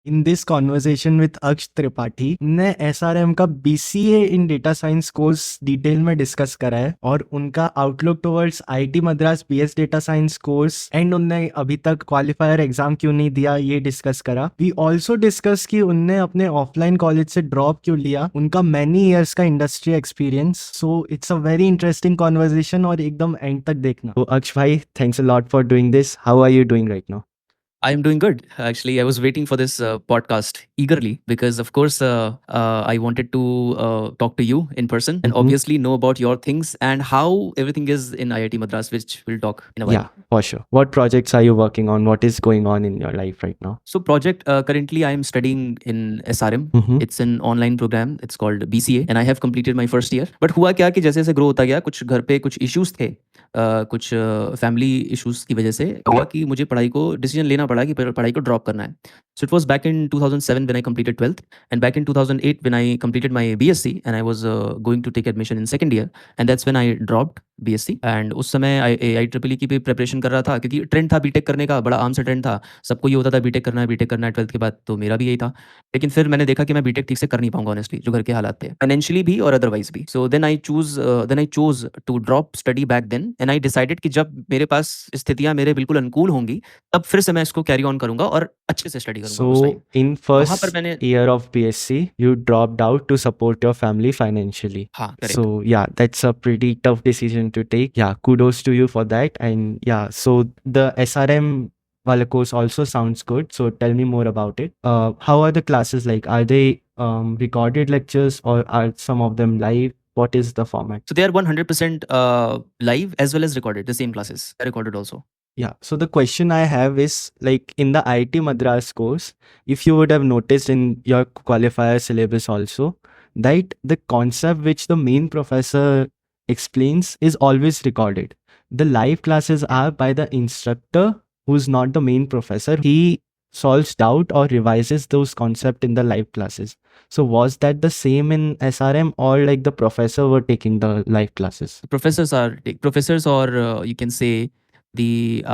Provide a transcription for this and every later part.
In this conversation with अक्ष त्रिपाठी ने SRM का BCA in data science course detail में डिस्कस करा है और उनका outlook towards IIT Madras BS data science course and उनने अभी तक क्वालिफायर एग्जाम क्यों नहीं दिया ये डिस्कस करा. वी ऑल्सो डिस्कस कि उनने अपने ऑफलाइन कॉलेज से ड्रॉप क्यों लिया, उनका मैनी ईयर्स का industry experience. So it's a very interesting conversation और एकदम एंड तक देखना. तो अक्ष भाई, thanks a lot for doing this. How are you doing right now? I'm doing good. Actually, I was waiting for this podcast eagerly because, of course, I wanted to talk to you in person and obviously know about your things and how everything is in IIT Madras, which we'll talk in a while. Yeah, for sure. What projects are you working on? What is going on in your life right now? So, project currently I am studying in SRM. It's an online program. It's called BCA, and I have completed my first year. But हुआ क्या कि जैसे जैसे grow होता गया, कुछ घर पे कुछ इश्यूज थे, कुछ फैमिली इश्यूज की वजह से हुआ कि मुझे पढ़ाई को डिसीजन लेना पड़ा कि पढ़ाई को ड्रॉप करना है. So it was back in 2007 when I completed 12th, and back in 2008 when I completed my BSc, and I was going to take admission in second year, and that's when I dropped BSc. And उस समय IEEE की भी preparation कर रहा था क्योंकि trend था BTech करने का, बड़ा आम सा ट्रेंड था, सबको ये होता था बीटेक करना है 12th के बाद, तो मेरा भी यही था. लेकिन फिर मैंने देखा कि मैं बीटेक ठीक से कर नहीं पाऊंगा ऑनेस्टली, जो घर के हालात थे फाइनेंशियली भी और अदरवाइज भी. So then I chose to drop study back then, and I decided कि जब मेरे पास स्थितियां मेरे बिल्कुल अनुकूल होंगी तब फिर से मैं इसको कैरी ऑन करूंगा और अच्छे से स्टडी करूंगा. So, in first year of BSc, you dropped out to support your family financially. हाँ, correct. So, yeah, that's a pretty tough decision to take. Yeah, kudos to you for that. And yeah, so the SRM wala course also sounds good. So, tell me more about it. How are the classes like? Are they recorded lectures or are some of them live? What is the format? So they are 100% live as well as recorded. The same classes are recorded also. Yeah. So the question I have is like in the IIT Madras course, if you would have noticed in your qualifier syllabus also, that the concept which the main professor explains is always recorded. The live classes are by the instructor who's not the main professor. He solves doubt or revises those concepts in the live classes. So was that the same in SRM or like the professor were taking the live classes? Professors or you can say the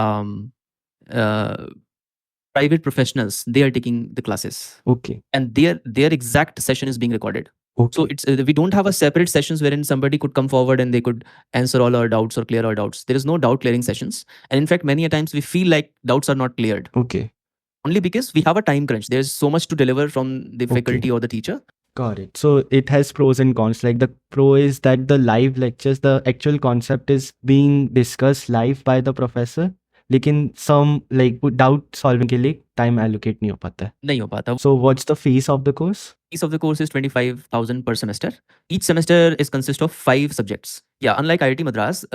private professionals, they are taking the classes. Okay. And their exact session is being recorded. Okay. So it's we don't have a separate sessions wherein somebody could come forward and they could answer all our doubts or clear our doubts. There is no doubt clearing sessions. And in fact, many a times we feel like doubts are not cleared. Okay. Only because we have a time crunch. There's so much to deliver from the faculty or the teacher. Got it. So it has pros and cons. Like the pro is that the live lectures, the actual concept is being discussed live by the professor. लेकिन some like doubt solving के लिए time allocate नहीं हो पाता है. नहीं हो पाता. So what's the fees of the course? Fees of the course is 25,000 per semester. Each semester is consist of 5 subjects. Yeah, unlike IIT Madras,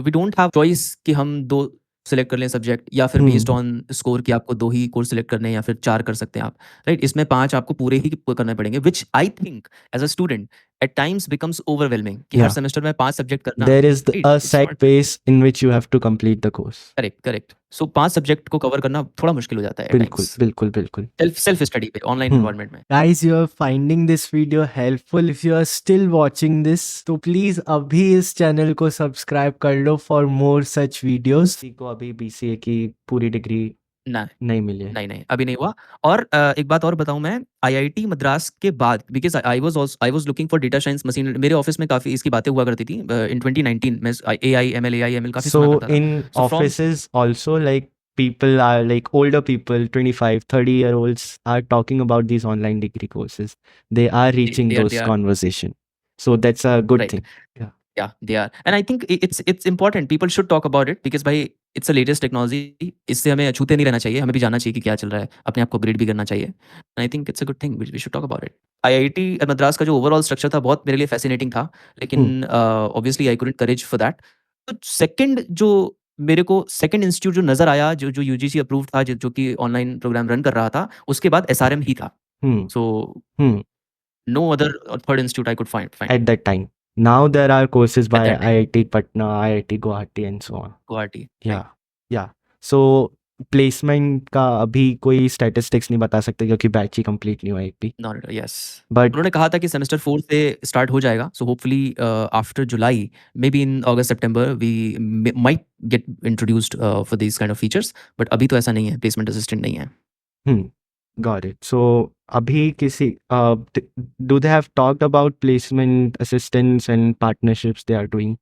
we don't have choice कि हम दो सिलेक्ट कर लें सब्जेक्ट या फिर बेस्ड ऑन स्कोर कि आपको 2 ही course select करने हैं या फिर 4 कर सकते हैं आप, राइट. इसमें 5 आपको पूरे ही करने पड़ेंगे, which I think as a student at times becomes overwhelming कि हर सेमेस्टर में 5 सब्जेक्ट करना. There is a set pace in which you have to complete the course. Correct. So 5 subject को कवर करना थोड़ा मुश्किल हो जाता है. बिल्कुल. सेल्फ स्टडी पे ऑनलाइन एनवायरनमेंट में. Guys, you are finding this video helpful. If you are still watching this, तो please अभी इस चैनल को सब्सक्राइब कर लो for more such videos. किसी को अभी BCA की पूरी डिग्री नहीं मिली है. नहीं अभी नहीं हुआ. और एक बात और बताऊं, मैं IIT मद्रास के बाद, because I was looking for data science machine, मेरे ऑफिस में काफी इसकी बातें हुआ करती थी. इन 2019 में AI ML काफी सुना करता था. So in offices also like people are like older people 25-30-year-olds are talking about these online degree courses. They are reaching those conversation. So that's a good thing. Yeah, they are. And I think it's important. People should talk about it because भाई it's the latest technology. इससे हमें अछूते नहीं रहना चाहिए, हमें भी जानना चाहिए कि क्या चल रहा है, अपने आप को अपग्रेड भी करना चाहिए. And I think it's a good thing. We should talk about it. IIT Madras का जो ओवरऑल स्ट्रक्चर था बहुत मेरे लिए फैसिनेटिंग था, लेकिन obviously I couldn't courage for that. तो मेरे को सेकंड इंस्टीट्यूट जो नजर आया, जो UGC अप्रूव्ड था, जो कि ऑनलाइन प्रोग्राम रन कर रहा था, उसके बाद SRM ही था. So no other third institute I could find at that time. Now there are courses by IIT Patna, IIT Guwahati and so on. Guwahati. Yeah. So placement का अभी कोई statistics नहीं बता सकते क्योंकि बैच ही कंप्लीट नहीं हुआ एक भी. Yes. But उन्होंने कहा था कि सेमेस्टर 4 से स्टार्ट हो जाएगा. So hopefully after July, maybe in August September we might get introduced for these kind of features. But अभी तो ऐसा नहीं है, प्लेसमेंट असिस्टेंट नहीं है. Got it. So अभी किसी do they have talked about placement assistance and partnerships they are doing?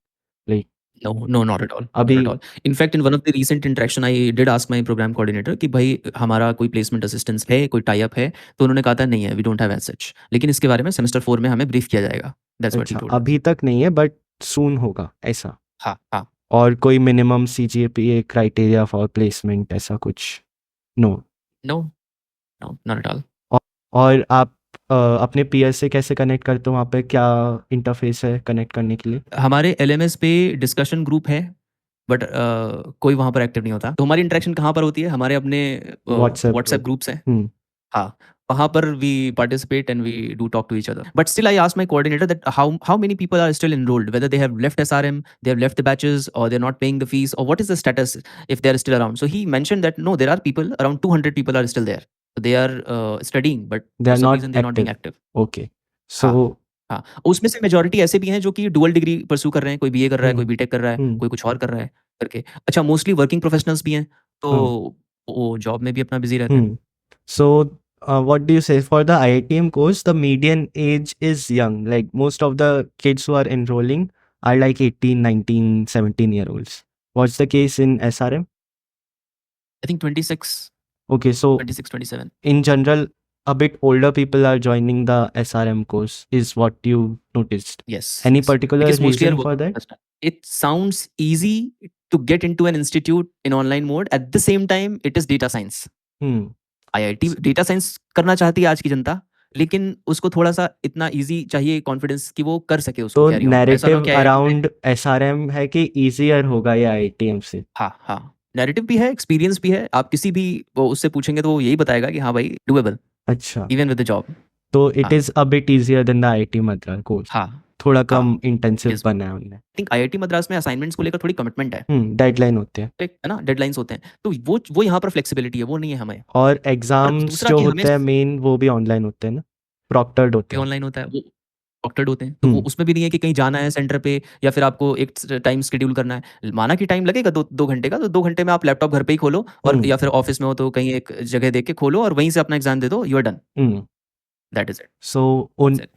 Like No, not at all. Not अभी at all. In fact, in one of the recent interaction, I did ask my program coordinator कि भाई हमारा कोई placement assistance है, कोई tie up है, तो उन्होंने कहा था नहीं है, we don't have as such. लेकिन इसके बारे में semester 4 में हमें brief किया जाएगा. That's what he अच्छा told us. अभी तक नहीं है बट सून होगा ऐसा हाँ, हाँ. और कोई minimum CGPA criteria for placement ऐसा कुछ no No, no, not at all. और आप अपने पीएस से कैसे कनेक्ट करते हो वहाँ पे क्या इंटरफेस है कनेक्ट करने के लिए हमारे LMS पे डिस्कशन ग्रुप है बट कोई वहाँ पर एक्टिव नहीं होता. तो हमारी इंटरेक्शन कहाँ पर होती है? हमारे अपने व्हाट्सएप व्हाट्सएप ग्रुप्स हैं. हम्म हाँ, वहाँ पर we participate and we do talk to each other. But still I asked my coordinator that how many people are still enrolled, whether they have left SRM, they have left the batches, or they're not paying the fees, or what is the status if they're still around. So he mentioned that no, there are people, around 200 people are still there. So they are studying, but they for are some not reason they're not being active. Okay so हाँ, उसमें से majority ऐसे भी हैं जो कि dual degree pursue कर रहे हैं, कोई बीए कर रहा है, कोई बीटेक कर रहा है, कोई कुछ और कर रहा है करके. अच्छा, मोस्टली वर्किंग प्रोफेशनल्स भी हैं, तो वो जॉब में भी अपना बिजी रहते हैं. So, what do you say for the IITM course? The median age is young. Like most of the kids who are enrolling are like 18, 19, 17-year-olds. What's the case in SRM? I think 26, Okay, so 26, 27. in general, a bit older people are joining the SRM course, is what you noticed. Yes. Any yes. particular Because mostly reason are for working that? professional. It sounds easy to get into an institute in online mode. At the same time, it is data science. Hmm. IIT data science करना चाहती है आज की जनता, लेकिन उसको थोड़ा सा इतना इजी चाहिए कॉन्फिडेंस कि वो कर सके उसको तो कैरी ऑन. ऐसा ना हो नैरेटिव कि IIT में अराउंड SRM है कि easier होगा ये IITM से. हाँ, नैरेटिव भी है, एक्सपीरियंस भी है. आप किसी भी वो उससे पूछेंगे तो वो यही बताएगा कि हाँ भाई डूएबल अच्छा इवन विद द जॉब. तो इट हाँ. Is a bit easier than the IIT Madras course. हाँ, थोड़ा हाँ, कम इंटेंसिव yes. बना है उनने. आई थिंक IIT मद्रास में असाइनमेंट्स को लेकर थोड़ी कमिटमेंट है, डेडलाइन होते हैं ठीक है ना, डेडलाइंस होते हैं, तो वो यहाँ पर फ्लेक्सिबिलिटी है, वो नहीं है हमें. और और एग्जाम्स दूसरा जो कि होते हैं हमें मेन वो भी ऑनलाइन होते हैं ना प्रॉक्टर्ड होते हैं. ऑनलाइन होता है, वो डॉक्टर्ड होते हैं, तो वो हम्म, उसमें भी नहीं है कि कहीं जाना है सेंटर पे या फिर आपको एक टाइम शेड्यूल करना है. माना कि टाइम लगेगा 2 घंटे का, तो 2 घंटे में आप लैपटॉप घर पे ही खोलो और हम्म, या फिर ऑफिस में हो तो कहीं एक जगह देख के खोलो और वहीं से अपना एग्जाम दे दो, you are done. Hmm. That is it.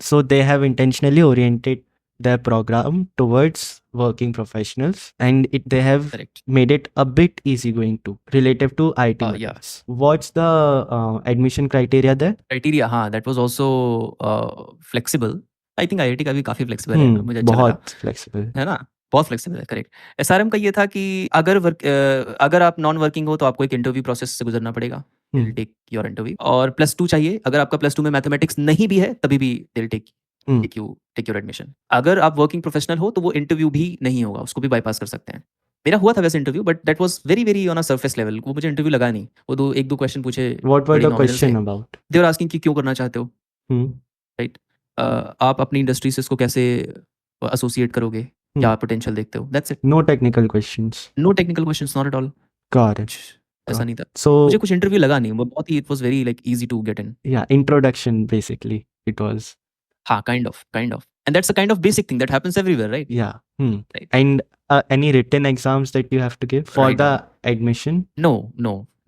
So they have intentionally oriented their program towards working professionals and they have correct. made it a bit easygoing too relative to IIT Yeah. Madras. What's the admission criteria there? Criteria, हाँ, that was also flexible. I think IIT का भी काफी flexible है, मुझे अच्छा लगा, बहुत flexible है ना? बहुत फ्लेक्सिबल है, करेक्ट. SRM का ये था कि अगर आप नॉन वर्किंग हो तो आपको एक इंटरव्यू प्रोसेस से गुजरना पड़ेगा. They will take your interview और +2 चाहिए. अगर आपका +2 में मैथमेटिक्स नहीं भी है तभी भी they will take your admission. अगर आप वर्किंग प्रोफेशनल हो तो वो इंटरव्यू भी नहीं होगा, उसको भी बाईपास कर सकते हैं. मेरा हुआ था वैसे interview, but that was very very on a surface level. वो मुझे इंटरव्यू लगा नहीं. वो 1-2 क्वेश्चन पूछे, What were बड़े the नॉमिनल थे. question about? They were asking कि क्यों करना चाहते हो, Hmm. राइट? आप अपनी इंडस्ट्री से इसको कैसे एसोसिएट करोगे, क्या पोटेंशियल देखते हो, that's it. No technical questions. No technical questions, not at all. Got it. ऐसा नहीं था. So मुझे कुछ इंटरव्यू लगा नहीं, वो बहुत ही, it was very like easy to get in. yeah, introduction basically it was. हाँ, kind of and that's a kind of basic thing that happens everywhere, right? Yeah. Right. And any written exams that you have to give for Right the now. admission? No,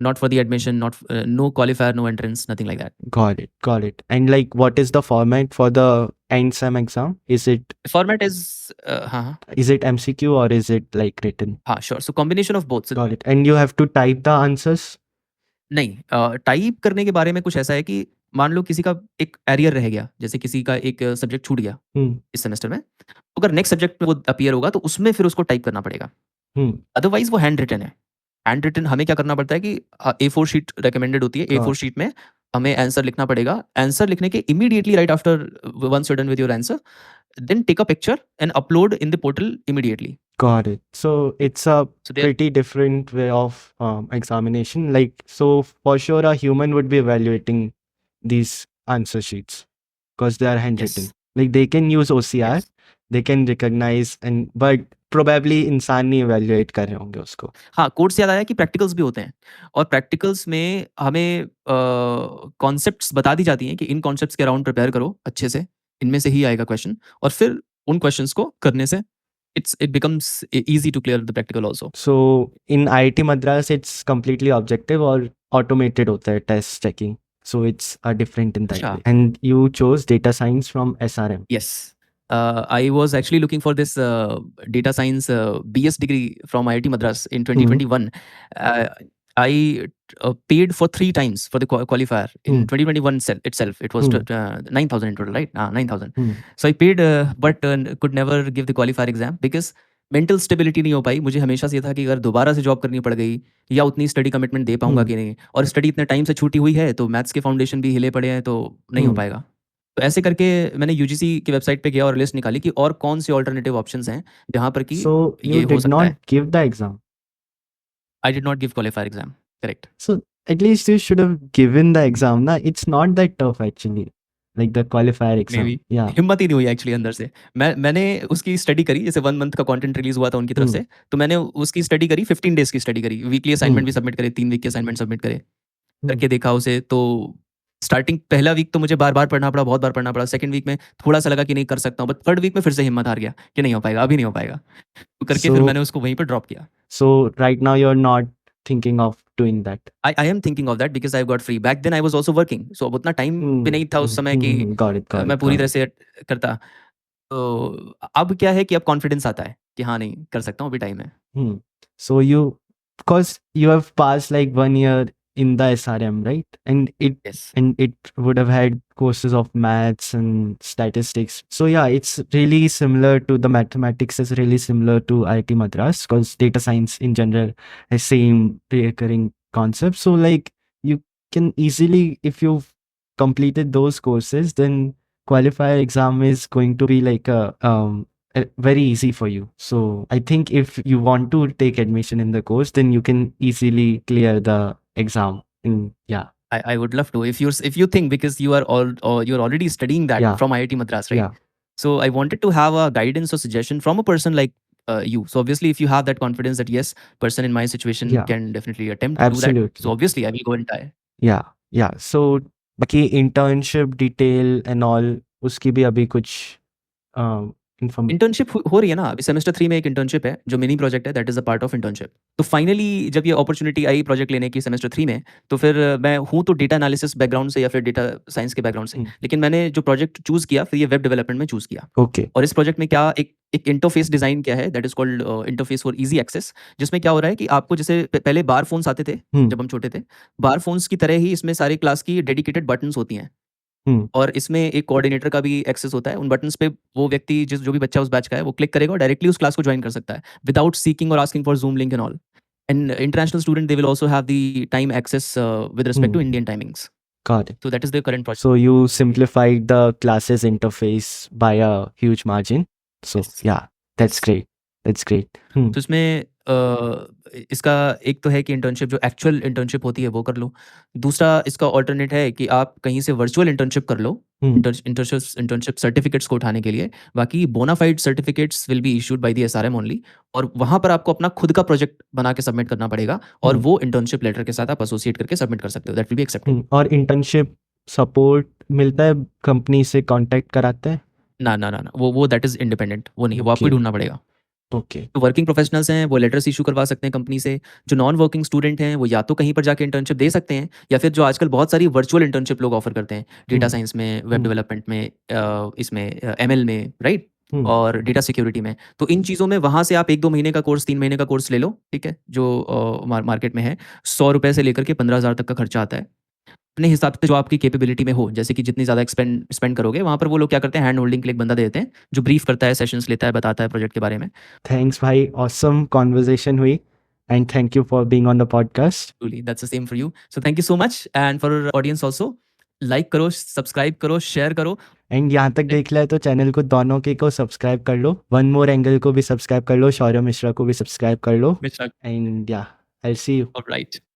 not for the admission, not no qualifier, no entrance, nothing like that. Got it. And like, what is the format for the end sem exam? Is it Format is हाँ, MCQ or is it like written? हाँ, sure. So combination of both. So, Got it. And you have to type the answers? नहीं, type करने के बारे में कुछ ऐसा है कि मान लो किसी का एक एरियर रह गया, जैसे किसी का एक सब्जेक्ट छूट गया इस सेमेस्टर में, तो अगर नेक्स्ट सब्जेक्ट में वो अपीयर होगा तो उसमें फिर उसको टाइप करना पड़ेगा. अदरवाइज वो हैंड रिटन है. हैंड रिटन हमें क्या करना पड़ता है कि A4 शीट रिकमेंडेड होती है. A4 शीट में हमें आंसर लिखना पड़ेगा. आंसर लिखने के immediately right after once you are done with your answer, then take a picture and upload in the portal immediately. Got it. So it's a So there, pretty different way of examination. Like, so for sure a human would be evaluating these answer sheets because they are handwritten. yes, Like they can use OCR, yes. they can recognize but probably इंसान नहीं evaluate कर रहे होंगे उसको. हाँ, code से याद आया कि प्रैक्टिकल्स भी होते हैं और प्रैक्टिकल्स में हमें कॉन्सेप्ट्स बता दी जाती हैं कि इन कॉन्सेप्ट्स के अराउंड प्रिपेयर करो अच्छे से, इनमें से ही आएगा क्वेश्चन, और फिर उन क्वेश्चंस को करने से it becomes easy to clear the practical also. So in IIT Madras it's completely objective or automated होता है test checking. so it's different in that Acha. way. And you chose data science from SRM. Yes. I was actually looking for this data science BS degree from IIT Madras in 2021. I paid for 3 times for the qualifier in 2021 itself. It was 9,000 in total, right? 9,000. So I paid, but could never give the qualifier exam because mental stability नहीं हो पाई। मुझे हमेशा से ये था कि अगर दोबारा से जॉब करनी पड़ गई या उतनी स्टडी कमिटमेंट दे पाऊंगा कि नहीं, और स्टडी इतने टाइम से छूटी हुई है तो मैथ्स के फाउंडेशन भी हिले पड़े हैं तो नहीं हो पाएगा। तो ऐसे करके मैंने यूजीसी की वेबसाइट पे गया और लिस्ट निकाली कि और कौन से ऑल्टरनेटिव ऑप्शंस हैं जहां पर कि So ये you हो did सकता not है। give the exam. I did not give qualifier exam. Correct. So at least you should have given the exam. Na, it's not that tough actually. Like the qualifier exam. Maybe. Yeah. हिम्मत ही नहीं हुई actually अंदर से। मैंने उसकी study करी, जैसे 1 month का कंटेंट रिलीज हुआ था उनकी तरफ से, तो मैंने उसकी स्टडी करी, 15 डेज की स्टडी करी, वीकली असाइनमेंट भी सबमिट करे, 3 वीक के असाइनमेंट सबमिट करे, करके देखा उसे। तो स्टार्टिंग पहला वीक तो मुझे बार-बार पढ़ना पड़ा, बहुत बार पढ़ना पड़ा। सेकंड वीक में थोड़ा-सा लगा कि नहीं कर सकता हूँ, बट थर्ड वीक में फिर से हिम्मत हार गया कि नहीं हो पाएगा, अभी नहीं हो पाएगा। तो करके फिर मैंने उसको वहीं पे ड्रॉप किया। So right now you're not thinking of doing that. I am thinking of that because I got free. Back then I was also working. So अब उतना टाइम भी नहीं था उस समय कि मैं पूरी तरह से करता। तो अब क्या है कि अब कॉन्फिडेंस आता है कि हाँ नहीं कर सकता हूँ, अभी टाइम है। So you, because you have passed like 1 year in the SRM, right? And it would have had courses of maths and statistics. So yeah, it's really similar to the mathematics is really similar to IIT Madras because data science in general has same recurring concepts. So like you can easily, if you've completed those courses, then qualifier exam is going to be like very easy for you. So I think if you want to take admission in the course, then you can easily clear the exam. I would love to. If you think, because you're already studying that from IIT Madras, right? Yeah. So I wanted to have a guidance or suggestion from a person like you. So obviously, if you have that confidence that yes, person in my situation can definitely attempt to do that. So obviously, I will go and try. Yeah. So बाकी internship detail and all उसकी भी अभी कुछ internship हो रही है ना। अभी सेमेस्टर 3 में एक इंटर्नशिप है जो मिनी प्रोजेक्ट है, that is a part of internship. तो फाइनली जब ये अपॉर्चुनिटी आई प्रोजेक्ट लेने की सेमेस्टर 3 में, तो फिर मैं हूँ तो डेटा एनालिसिस बैकग्राउंड से या फिर डेटा साइंस के बैकग्राउंड से, लेकिन मैंने जो प्रोजेक्ट चूज किया फिर ये वेब डेवलपमेंट में चूज किया। और इस प्रोजेक्ट में क्या एक इंटरफेस डिजाइन किया है, that is called interface for easy access, जिसमें क्या हो रहा है कि आपको जैसे पहले बार फोन्स आते थे जब हम छोटे थे, बार फोन्स की तरह ही इसमें सारे क्लास की डेडिकेटेड बटन्स होती हैं, और इसमें एक कोऑर्डिनेटर का भी एक्सेस होता है। उन बटन्स पे वो व्यक्ति जो भी बच्चा उस बैच का है वो क्लिक करेगा और डायरेक्टली उस क्लास को ज्वाइन कर सकता है विदाउट सीकिंग और asking for Zoom link and all. And international student they will also have the time access with respect to Indian timings. Got it. So that is the current project. So you simplified the classes interface by a huge margin. So yeah, that's great. तो इसमें इसका एक तो है कि internship जो actual internship होती है वो कर लो। दूसरा इसका ऑल्टरनेट है कि आप कहीं से वर्चुअल इंटर्नशिप कर लो इंटर्नशिप सर्टिफिकेट्स को उठाने के लिए। बाकी bonafide certificates will be issued by the SRM only, और वहां पर आपको अपना खुद का प्रोजेक्ट बना के सबमिट करना पड़ेगा, और वो इंटर्नशिप लेटर के साथ आप एसोसिएट करके सबमिट कर सकते हो। That will be accepted. और इंटर्नशिप सपोर्ट मिलता है, कंपनी से कांटेक्ट कराते हैं? ना, वो दैट इज इंडिपेंडेंट, वो नहीं, वो आपको ढूंढना पड़ेगा। ओके। तो वर्किंग प्रोफेशनल्स हैं वो लेटर्स इशू करवा सकते हैं कंपनी से। जो नॉन वर्किंग स्टूडेंट हैं वो या तो कहीं पर जाके इंटर्नशिप दे सकते हैं, या फिर जो आजकल बहुत सारी वर्चुअल इंटर्नशिप लोग ऑफर करते हैं, डेटा साइंस में, वेब डेवलपमेंट में, इसमें एमएल में, राइट, और डेटा सिक्योरिटी में। तो इन चीज़ों में वहाँ से आप 1-2 महीने का कोर्स, 3 महीने का कोर्स ले लो, ठीक है, जो मार्केट में है 100 रुपये से लेकर के 15,000 तक का खर्चा आता है। अपने हिसाब से जो आपकी कैपेबिलिटी में हो, जैसे कि जितनी ज़्यादा स्पेंड करोगे, वहाँ पर वो लोग क्या करते हैं, हैंड होल्डिंग के लिए एक बंदा दे देते हैं जो ब्रीफ करता है, सेशंस लेता है, बताता है प्रोजेक्ट के बारे में। थैंक्स भाई, ऑसम कॉन्वर्सेशन हुई, and thank you for being on the podcast. That's the same for you. So thank you so much, and for audience also, like करो, सब्सक्राइब करो, शेयर करो, एंड यहाँ तक देख लिया तो चैनल को दोनों के को सब्सक्राइब कर लो, वन मोर एंगल को भी सब्सक्राइब कर लो, शौर्य मिश्रा को भी सब्सक्राइब कर लो, एंड या I will see you. Alright.